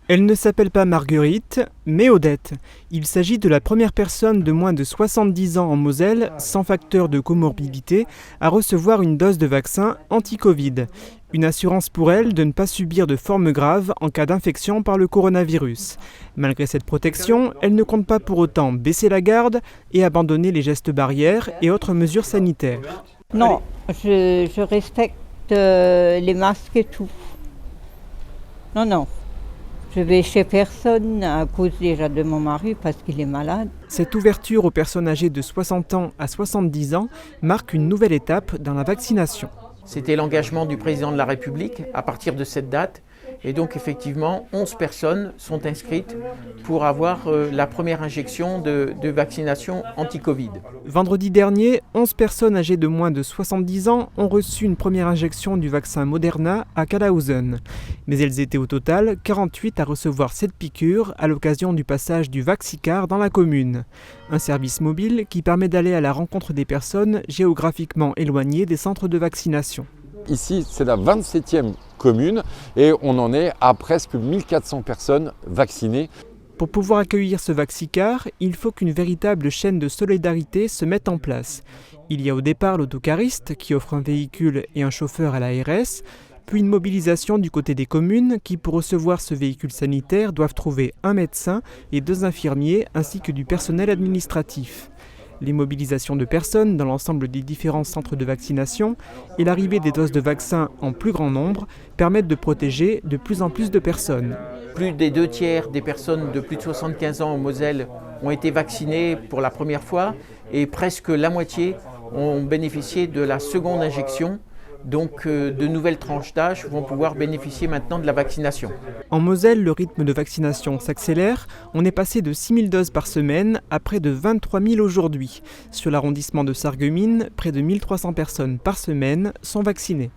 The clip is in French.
Elle ne s'appelle pas Marguerite, mais Odette. Il s'agit de la première personne de moins de 70 ans en Moselle, sans facteur de comorbidité, à recevoir une dose de vaccin anti-Covid. Une assurance pour elle de ne pas subir de formes graves en cas d'infection par le coronavirus. Malgré cette protection, elle ne compte pas pour autant baisser la garde et abandonner les gestes barrières et autres mesures sanitaires. Non, je respecte les masques et tout. Non. Je vais chez personne à cause déjà de mon mari parce qu'il est malade. Cette ouverture aux personnes âgées de 60 ans à 70 ans marque une nouvelle étape dans la vaccination. C'était l'engagement du président de la République à partir de cette date. Et donc effectivement, 11 personnes sont inscrites pour avoir la première injection de vaccination anti-Covid. Vendredi dernier, 11 personnes âgées de moins de 70 ans ont reçu une première injection du vaccin Moderna à Kalausen. Mais elles étaient au total 48 à recevoir cette piqûre à l'occasion du passage du Vaxicar dans la commune. Un service mobile qui permet d'aller à la rencontre des personnes géographiquement éloignées des centres de vaccination. Ici, c'est la 27e commune et on en est à presque 1400 personnes vaccinées. Pour pouvoir accueillir ce Vaxicar, il faut qu'une véritable chaîne de solidarité se mette en place. Il y a au départ l'autocariste qui offre un véhicule et un chauffeur à l'ARS, puis une mobilisation du côté des communes qui, pour recevoir ce véhicule sanitaire, doivent trouver un médecin et 2 infirmiers ainsi que du personnel administratif. Les mobilisations de personnes dans l'ensemble des différents centres de vaccination et l'arrivée des doses de vaccins en plus grand nombre permettent de protéger de plus en plus de personnes. Plus des 2/3 des personnes de plus de 75 ans en Moselle ont été vaccinées pour la première fois et presque la moitié ont bénéficié de la seconde injection. Donc de nouvelles tranches d'âge vont pouvoir bénéficier maintenant de la vaccination. En Moselle, le rythme de vaccination s'accélère. On est passé de 6 000 doses par semaine à près de 23 000 aujourd'hui. Sur l'arrondissement de Sarreguemines, près de 1 300 personnes par semaine sont vaccinées.